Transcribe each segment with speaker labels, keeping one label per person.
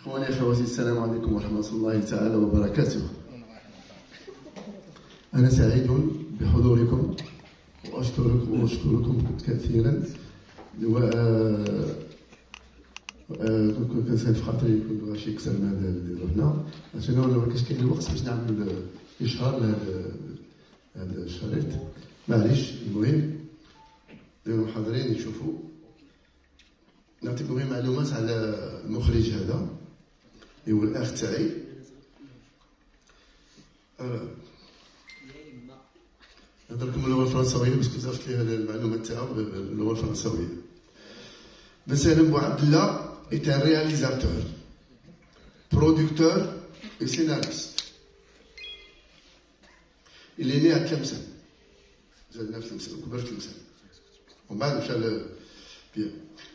Speaker 1: إخواني أخواتي السلام عليكم ورحمة الله تعالى وبركاته. أنا سعيد بحضوركم وأشكركم كثيرا. كنت في خاطري كنت غاشي يكسر هذا اللي رحنا عشان ما كاش كاين الوقت باش نعمل إشهار لهذا الشريط. معليش المهم ديروا حاضرين يشوفوا. نعطيكم معلومات على المخرج هذا اللي هو الأخ تاعي. نهضر لكم اللغة الفرنسوية باسكو صافت لي هذه المعلومات تاعو باللغة الفرنسوية. Ben Salim Bouabdallah est un réalisateur, producteur et scénariste. Il est né à Tlemcen.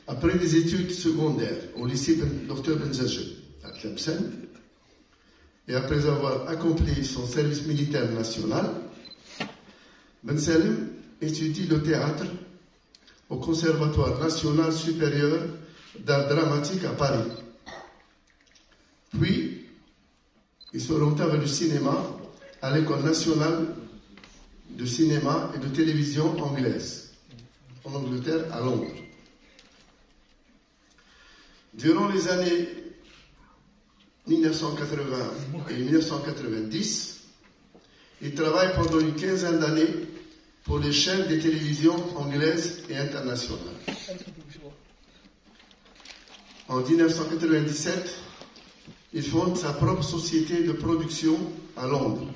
Speaker 1: Après des études secondaires au lycée Dr Benzaje à Tlemcen, et après avoir accompli son service militaire national, Ben Salim étudie le théâtre au Conservatoire national supérieur d'art dramatique à Paris. Puis, il s'orienta vers le cinéma à l'École nationale de cinéma et de télévision anglaise, en Angleterre, à Londres. Durant les années 1980 et 1990, il travaille pendant une quinzaine d'années pour les chaînes de télévision anglaises et internationales. En 1997, il fonde sa propre société de production à Londres,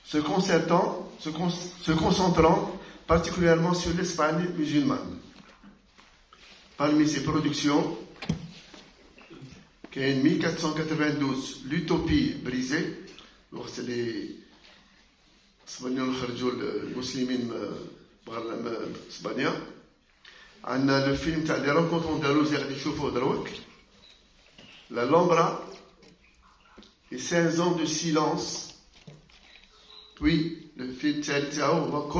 Speaker 1: se concentrant particulièrement sur l'Espagne musulmane. Parmi ses productions, qui est en 1492, L'Utopie brisée, c'est les Espagnols خرجوا المسلمين بغير اسبانيا. عندنا لو فيلم تاع لي رونكونتر اندلوزي غادي نشوفوه دروك، لا لومبرا et 16 ans de silence. Puis le film تاعو هو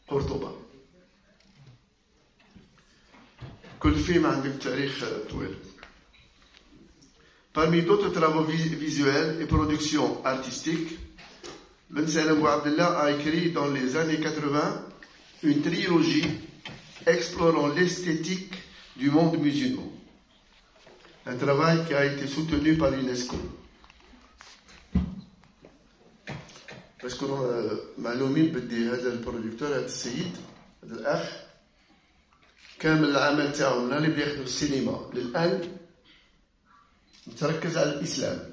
Speaker 1: قرطبة. كل فيلم عنده تاريخ طويل. Parmi d'autres travaux visuels et productions artistiques, Ben Salim Bouabdallah a écrit dans les années 80 une trilogie explorant l'esthétique du monde musulman. Un travail qui a été soutenu par l'UNESCO. Parce que معلومين بدي هذا البرودكتور هذا السيد هذا الأخ كامل العمل تاعو من اللي بياخذوا السينما للآن متركز على الإسلام.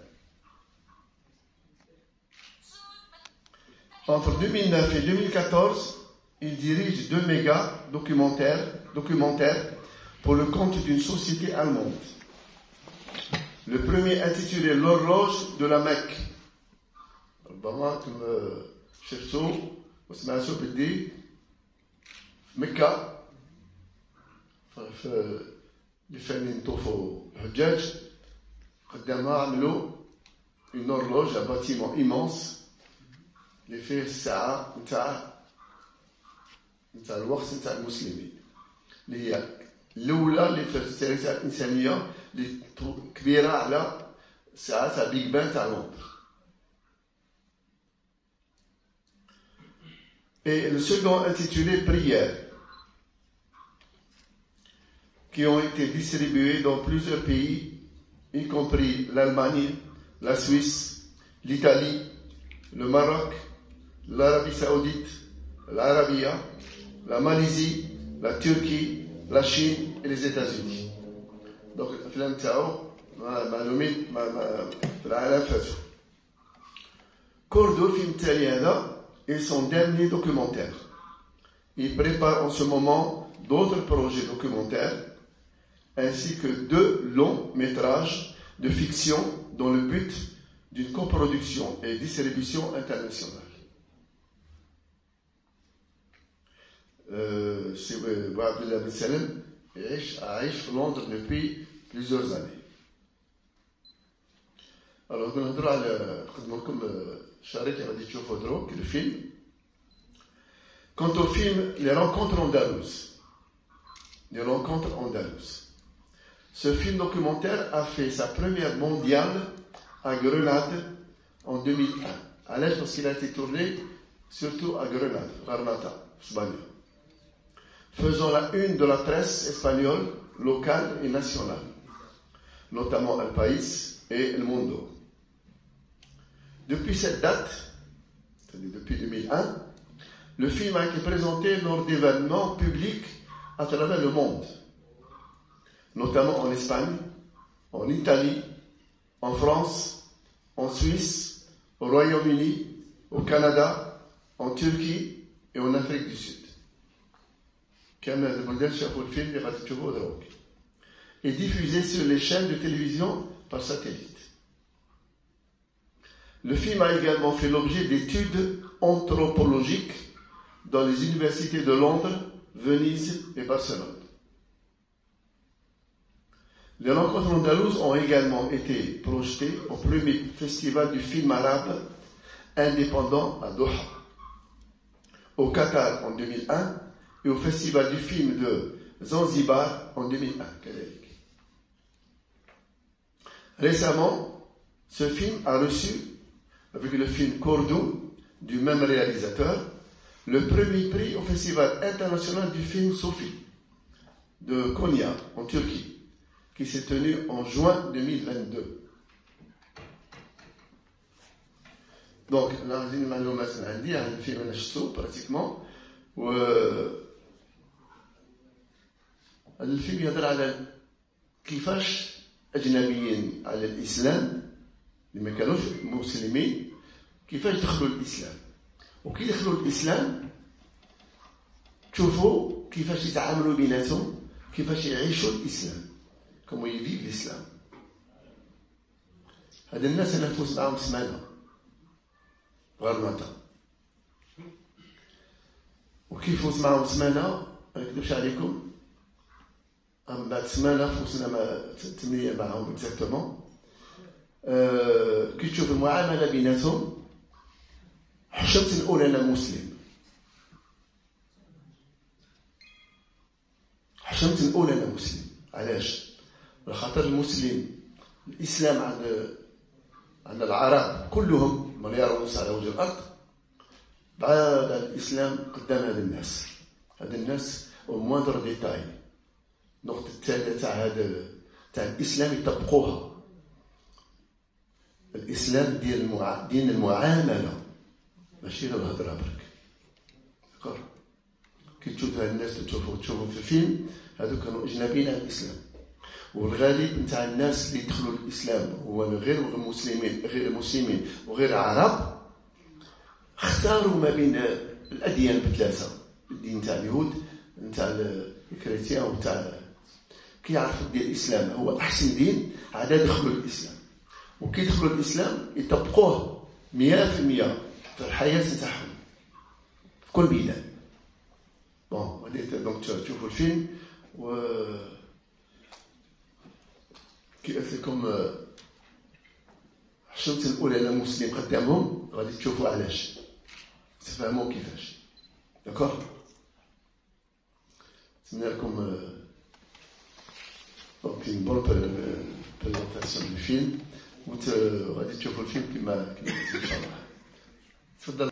Speaker 1: Entre 2009 et 2014, il dirige 2 méga documentaires pour le compte d'une société allemande. Le premier intitulé L'horloge de la Mecque. ربما كما شفتوا وسمعتوا بدي في مكة في اللي فاهمين يطوفوا الحجاج قدامها عملوا une horloge, un bâtiment immense اللي فيه الساعة نتاع الوقت نتاع المسلمين اللي هي الأولى اللي في التاريخ تاع الإنسانية اللي كبيرة على الساعة تاع بيج بان تاع لندن. Et le second intitulé Prières, qui ont été distribués dans plusieurs pays, y compris l'Allemagne, la Suisse, l'Italie, le Maroc, l'Arabie Saoudite, l'Arabie, la Malaisie, la Turquie, la Chine et les États-Unis. Donc, الفيلم تاعو معلومين في العالم فاتوا. Cordo, film تاعي هذا est son dernier documentaire. Il prépare en ce moment d'autres projets documentaires ainsi que 2 longs métrages de fiction dans le but d'une coproduction et distribution internationale. C'est Bouabdallah Ben Salim عايش في Londres depuis plusieurs années. Alors نهضروا على نقدم لكم الشريط اللي غادي تشوفوا دروك الفيلم. Quant au film Les Rencontres andalous, Ce film documentaire a fait sa première mondiale à Grenade en 2001. À l'aise parce qu'il a été tourné surtout à Grenade, Garnata, Espagne. Faisant la une de la presse espagnole, locale et nationale, notamment El País et El Mundo. Depuis cette date, c'est-à-dire depuis 2001, le film a été présenté lors d'événements publics à travers le monde, notamment en Espagne, en Italie, en France, en Suisse, au Royaume-Uni, au Canada, en Turquie et en Afrique du Sud. Et diffusé sur les chaînes de télévision par satellite. Le film a également fait l'objet d'études anthropologiques dans les universités de Londres, Venise et Barcelone. Les rencontres andalouses ont également été projetées au premier festival du film arabe indépendant à Doha, au Qatar en 2001 et au festival du film de Zanzibar en 2001. Récemment, ce film a reçu, avec le film Cordoue, du même réalisateur, le premier prix au Festival international du film Sophie de Konya, en Turquie, qui s'est tenu en juin 2022. Donc, là, j'ai une معلومات عندي عن الفيلم اللي شفتو براتيكمون و الفيلم يهضر على كيفاش أجنبيين على الإسلام اللي ما كانوش مسلمين كيفاش دخلوا الإسلام وكي دخلوا الإسلام تشوفوا كيفاش يتعاملوا بيناتهم كيفاش يعيشوا الإسلام كما يفيد الإسلام. هاد الناس أنا نفوز معاهم سمانة غرناطة وكيف فوز معاهم سمانة ما نكذبش عليكم من بعد سمانة فوزنا مع 8 معاهم اكزاكتومون. كي تشوف المعاملة بيناتهم حشمت نقول أنا مسلم، حشمت نقول أنا مسلم. علاش؟ خاطر المسلم الإسلام عند العرب كلهم مليار ونص على وجه الأرض بعد الإسلام قدام هذا الناس. هذا الناس وموندر ديتاي النقطة الثالثة تاع الإسلام يطبقوها. الإسلام دين المعاملة ماشي غير الهضرة برك. داكور؟ كي تشوف هاد الناس تشوفوا في الفيلم هادو كانوا أجنبيين على الإسلام. والغالب نتاع الناس اللي دخلوا الإسلام هو غير مسلمين وغير عرب اختاروا ما بين الأديان بثلاثة، الدين تاع اليهود نتاع الكريستيان وتاع كي يعرفوا الدين الإسلام هو أحسن دين عاد دخلوا الإسلام. وكي دخلوا الإسلام يطبقوه 100% في الحياة نتاعهم في كل بلاد. بون غادي دونك تشوفوا الفيلم و كي قلت لكم حشمت نقول انا مسلم قدامهم غادي تشوفوا علاش تفهموا كيفاش. داكور؟ نتمنى لكم دونك une bonne présentation du film وغادي تشوفوا الفيلم كما ان شاء الله. تفضل.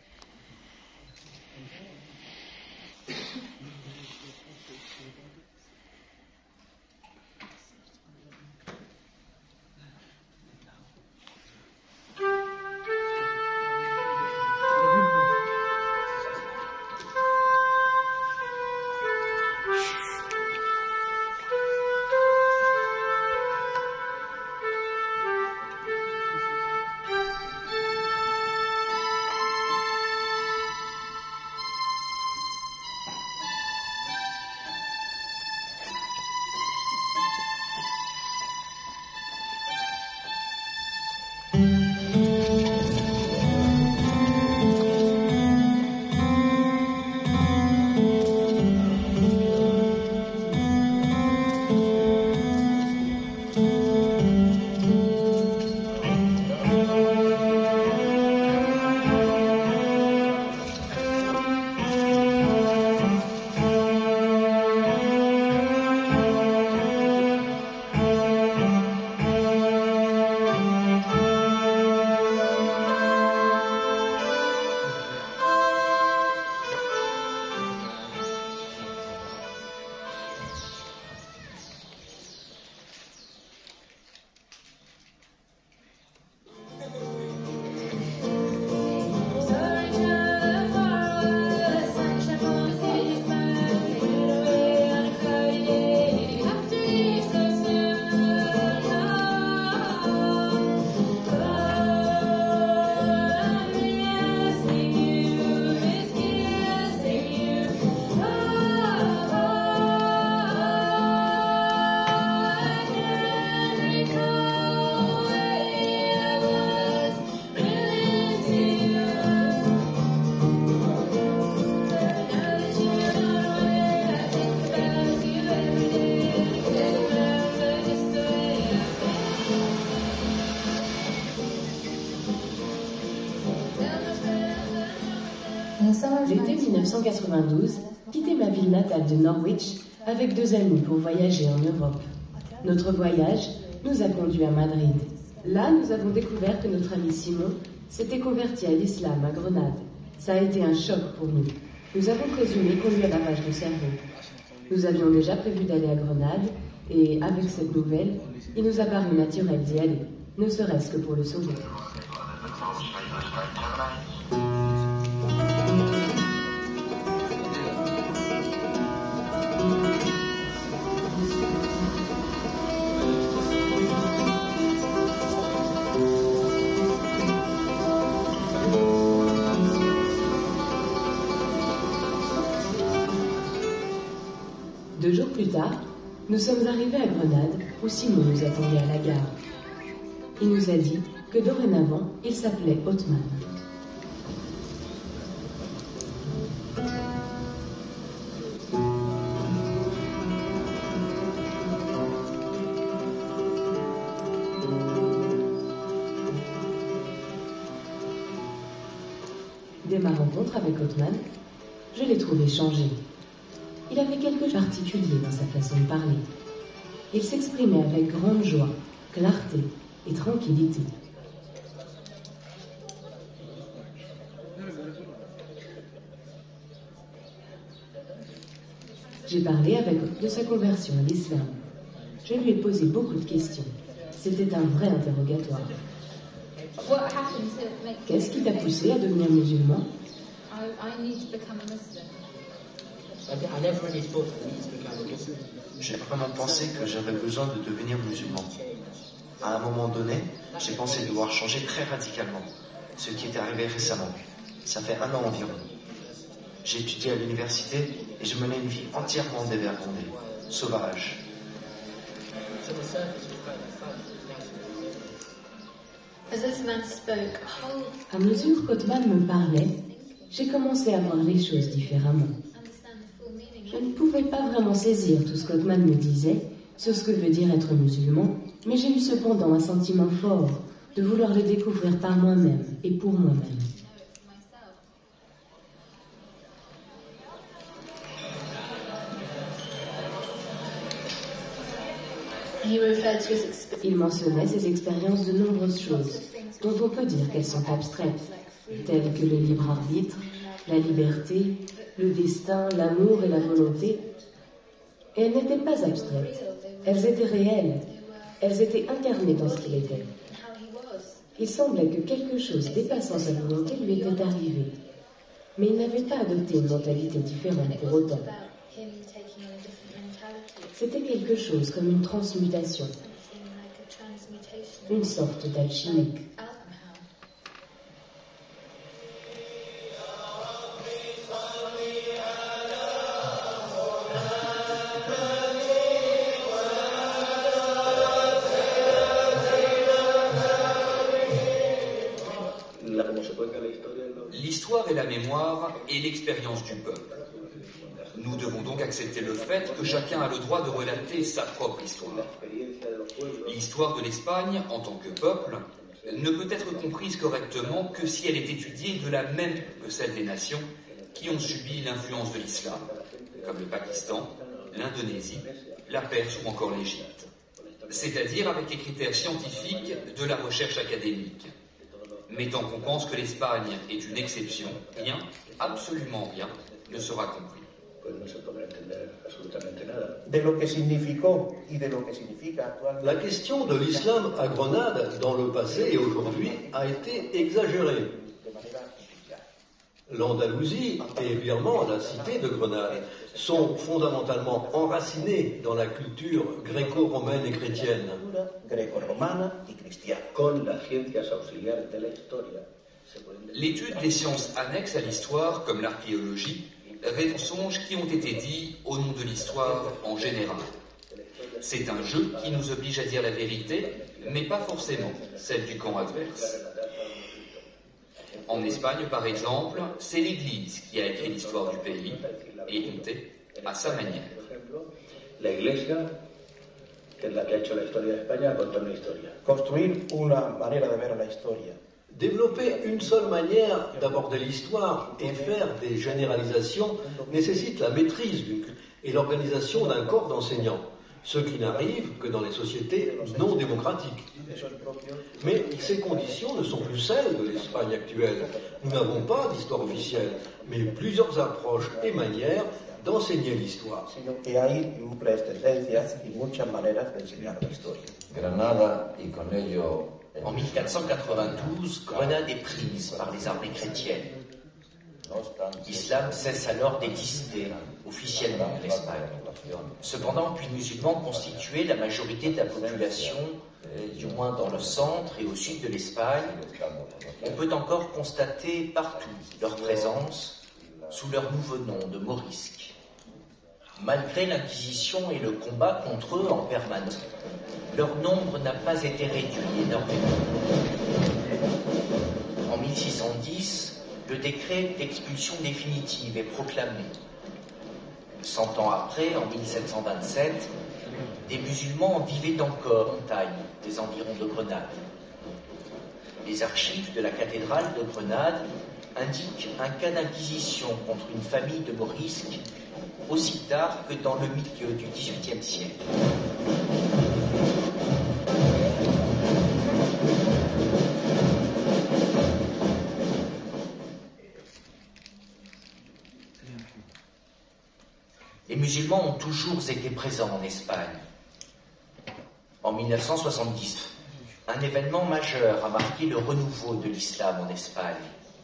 Speaker 2: 1992, quitté ma ville natale de Norwich avec 2 amis pour voyager en Europe. Notre voyage nous a conduits à Madrid. Là, nous avons découvert que notre ami Simon s'était converti à l'islam à Grenade. Ça a été un choc pour nous. Nous avons présumé qu'on lui a lavage de cerveau. Nous avions déjà prévu d'aller à Grenade et avec cette nouvelle, il nous a paru naturel d'y aller, ne serait-ce que pour le sauver. Deux jours plus tard, nous sommes arrivés à Grenade, où Simon nous attendait à la gare. Il nous a dit que dorénavant, il s'appelait Othman. Dès ma rencontre avec Othman, je l'ai trouvé changé. Il avait quelque chose de particulier dans sa façon de parler. Il s'exprimait avec grande joie, clarté et tranquillité. J'ai parlé de sa conversion à l'islam. Je lui ai posé beaucoup de questions. C'était un vrai interrogatoire. Qu'est-ce qui t'a poussé à devenir musulman?
Speaker 3: J'ai vraiment pensé que j'avais besoin de devenir musulman. À un moment donné, j'ai pensé devoir changer très radicalement, ce qui est arrivé récemment. Ça fait 1 an environ. J'ai étudié à l'université et je menais une vie entièrement dévergondée, sauvage.
Speaker 2: À mesure qu'Othman me parlait, j'ai commencé à voir les choses différemment. Je ne pouvais pas vraiment saisir tout ce qu'Othman me disait sur ce que veut dire être musulman, mais j'ai eu cependant un sentiment fort de vouloir le découvrir par moi-même et pour moi-même. Il mentionnait ses expériences de nombreuses choses, dont on peut dire qu'elles sont abstraites, telles que le libre arbitre, la liberté, le destin, l'amour et la volonté. Et elles n'étaient pas abstraites, elles étaient réelles, elles étaient incarnées dans ce qu'il était. Il semblait que quelque chose dépassant sa volonté lui était arrivé, mais il n'avait pas adopté une mentalité différente pour autant. C'était quelque chose comme une transmutation, une sorte d'alchimie.
Speaker 4: L'histoire est la mémoire et l'expérience du peuple. Nous devons donc accepter le fait que chacun a le droit de relater sa propre histoire. L'histoire de l'Espagne, en tant que peuple, ne peut être comprise correctement que si elle est étudiée de la même que celle des nations qui ont subi l'influence de l'islam, comme le Pakistan, l'Indonésie, la Perse ou encore l'Égypte. C'est-à-dire avec les critères scientifiques de la recherche académique. Mais tant qu'on pense que l'Espagne est une exception, rien, absolument rien, ne sera compris.
Speaker 5: La question de l'islam à Grenade, dans le passé et aujourd'hui, a été exagérée. L'Andalousie et évidemment la cité de Grenade sont fondamentalement enracinés dans la culture gréco-romaine et chrétienne.
Speaker 4: L'étude des sciences annexes à l'histoire, comme l'archéologie, répond aux songes qui ont été dits au nom de l'histoire en général. C'est un jeu qui nous oblige à dire la vérité, mais pas forcément celle du camp adverse. En Espagne, par exemple, c'est l'Église qui a écrit l'histoire du pays, et compté à sa manière.
Speaker 6: La Iglesia, que es la que ha hecho la historia de España, ha contado una historia.
Speaker 7: Construir una manera de ver la historia.
Speaker 5: Développer une seule manière d'aborder l'histoire et faire des généralisations nécessite la maîtrise et l'organisation d'un corps d'enseignants, ce qui n'arrive que dans les sociétés non démocratiques. Mais ces conditions ne sont plus celles de l'Espagne actuelle. Nous n'avons pas d'histoire officielle, mais plusieurs approches et manières d'enseigner l'histoire.
Speaker 7: Granada y con ello
Speaker 8: En 1492, Grenade est prise par les armées chrétiennes. L'islam cesse alors d'exister officiellement en Espagne. Cependant, puis musulmans constituaient la majorité de la population, du moins dans le centre et au sud de l'Espagne. On peut encore constater partout leur présence sous leur nouveau nom de morisques. Malgré l'Inquisition et le combat contre eux en permanence, leur nombre n'a pas été réduit énormément. En 1610, le décret d'expulsion définitive est proclamé. 100 ans après, en 1727, des musulmans vivaient encore en montagne des environs de Grenade. Les archives de la cathédrale de Grenade indiquent un cas d'inquisition contre une famille de morisques aussi tard que dans le milieu du XVIIIe siècle. Les musulmans ont toujours été présents en Espagne. En 1970, un événement majeur a marqué le renouveau de l'islam en Espagne.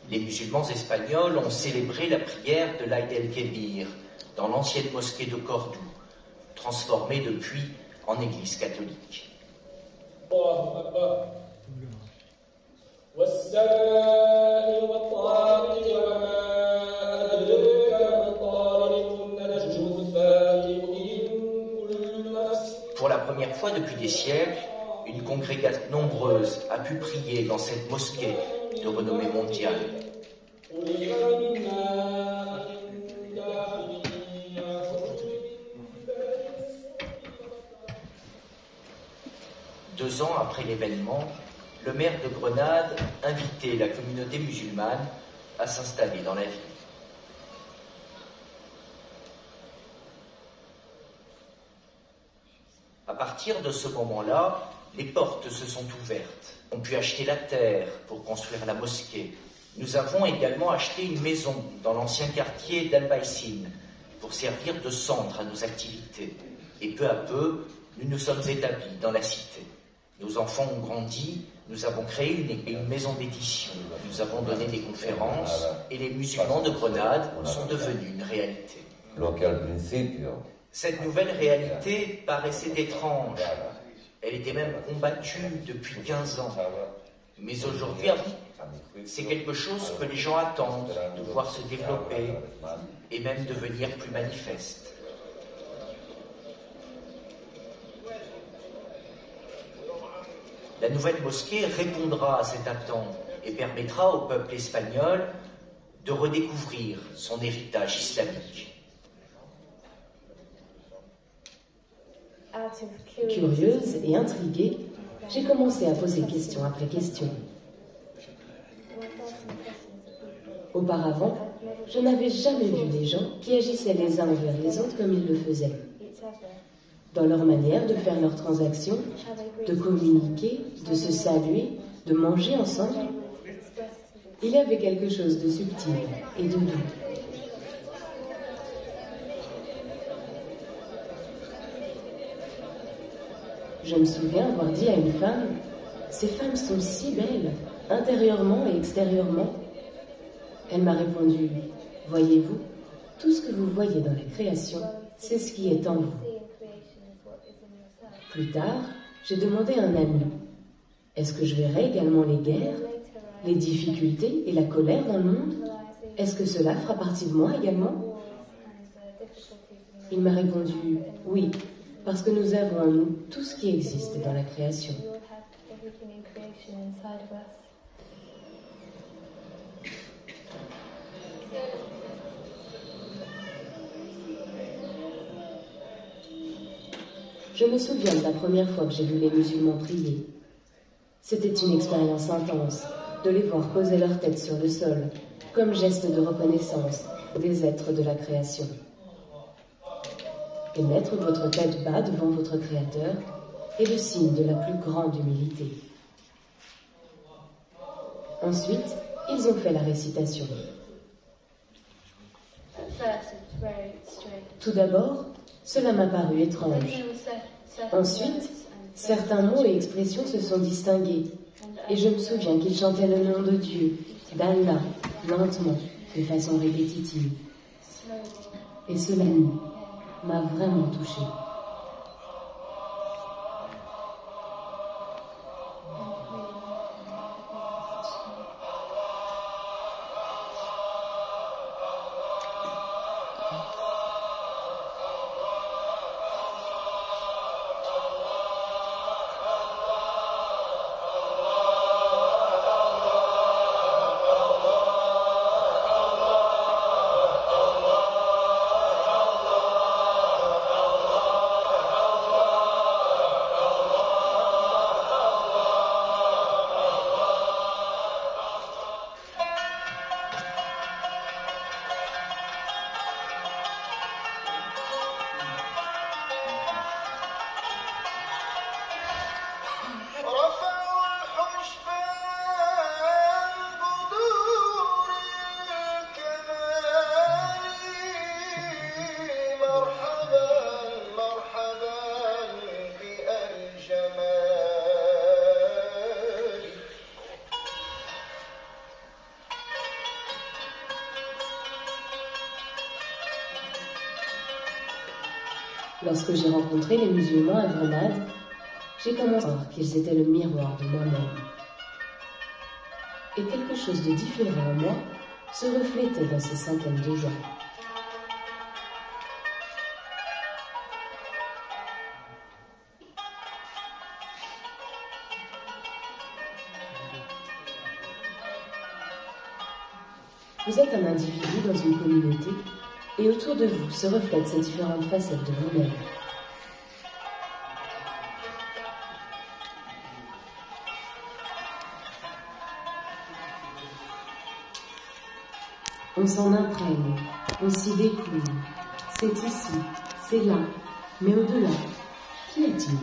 Speaker 8: Les musulmans espagnols ont célébré la prière de l'Aïd el-Kébir dans l'ancienne mosquée de Cordoue, transformée depuis en église catholique. Pour la première fois depuis des siècles, une congrégation nombreuse a pu prier dans cette mosquée de renommée mondiale. 2 ans après l'événement, le maire de Grenade invitait la communauté musulmane à s'installer dans la ville. À partir de ce moment-là, les portes se sont ouvertes. On pu acheter la terre pour construire la mosquée. Nous avons également acheté une maison dans l'ancien quartier d'Albaicín pour servir de centre à nos activités. Et peu à peu, nous nous sommes établis dans la cité. Nos enfants ont grandi, nous avons créé une maison d'édition, nous avons donné des conférences et les musulmans de Grenade sont devenus une réalité. Cette nouvelle réalité paraissait étrange. Elle était même combattue depuis 15 ans. Mais aujourd'hui, c'est quelque chose que les gens attendent, de voir se développer et même devenir plus manifeste. La nouvelle mosquée répondra à cette attente et permettra au peuple espagnol de redécouvrir son héritage islamique.
Speaker 2: Curieuse et intriguée, j'ai commencé à poser question après question. Auparavant, je n'avais jamais vu les gens qui agissaient les uns envers les autres comme ils le faisaient. Dans leur manière de faire leurs transactions, de communiquer, de se saluer, de manger ensemble, il y avait quelque chose de subtil et de doux. Je me souviens avoir dit à une femme, « Ces femmes sont si belles, intérieurement et extérieurement. » Elle m'a répondu, « Voyez-vous, tout ce que vous voyez dans la création, c'est ce qui est en vous. » Plus tard, j'ai demandé à un ami, « Est-ce que je verrai également les guerres, les difficultés et la colère dans le monde? Est-ce que cela fera partie de moi également ?» Il m'a répondu, « Oui, parce que nous avons en nous tout ce qui existe dans la création. » Je me souviens de la première fois que j'ai vu les musulmans prier. C'était une expérience intense, de les voir poser leur tête sur le sol, comme geste de reconnaissance des êtres de la création. Et mettre votre tête bas devant votre Créateur est le signe de la plus grande humilité. Ensuite, ils ont fait la récitation. Tout d'abord, cela m'a paru étrange. Ensuite, certains mots et expressions se sont distingués, et je me souviens qu'ils chantaient le nom de Dieu, d'Allah, lentement, de façon répétitive. Et cela m'a vraiment touchée. Lorsque j'ai rencontré les musulmans à Grenade, j'ai commencé à voir qu'ils étaient le miroir de moi-même. Et quelque chose de différent en moi se reflétait dans ces cinquièmes de joie. Vous êtes un individu dans une communauté, et autour de vous se reflètent ces différentes facettes de vous-même. On s'en imprègne, on s'y découle. C'est ici, c'est là, mais au-delà, qu'y a-t-il ?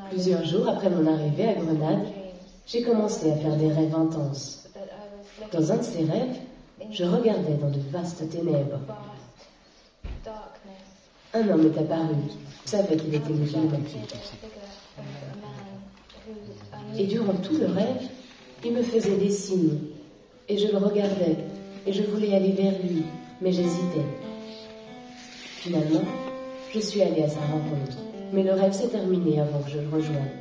Speaker 2: Plusieurs jours après mon arrivée à Grenade, j'ai commencé à faire des rêves intenses. Dans un de ces rêves, je regardais dans de vastes ténèbres. Un homme est apparu, je savais qu'il était musulman. Et durant tout le rêve, il me faisait des signes, et je le regardais, et je voulais aller vers lui, mais j'hésitais. Finalement, je suis allée à sa rencontre. Mais le rêve s'est terminé avant que je le rejoigne.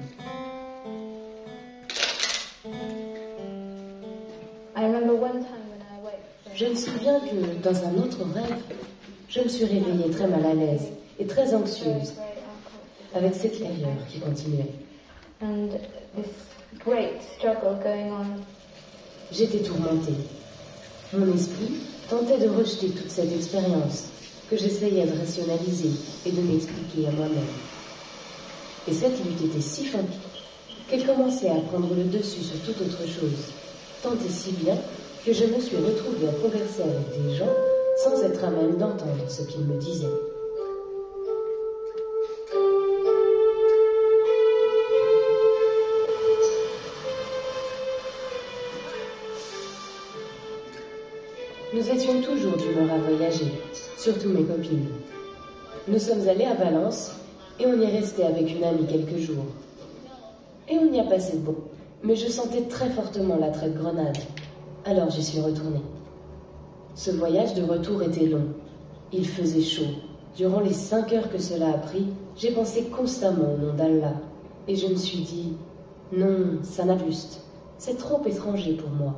Speaker 2: Je me souviens que dans un autre rêve, je me suis réveillée très mal à l'aise et très anxieuse, avec cette lueur qui continuait. J'étais tourmentée. Mon esprit tentait de rejeter toute cette expérience que j'essayais de rationaliser et de m'expliquer à moi-même. Et cette lutte était si funky qu'elle commençait à prendre le dessus sur toute autre chose, tant et si bien que je me suis retrouvée à converser avec des gens sans être à même d'entendre ce qu'ils me disaient. Nous étions toujours d'humeur à voyager, surtout mes copines. Nous sommes allés à Valence et on y est resté avec une amie quelques jours. Et on y a passé de bon, mais je sentais très fortement l'attrait de Grenade. Alors j'y suis retournée. Ce voyage de retour était long. Il faisait chaud. Durant les 5 heures que cela a pris, j'ai pensé constamment au nom d'Allah. Et je me suis dit, non, ça n'a juste. C'est trop étranger pour moi.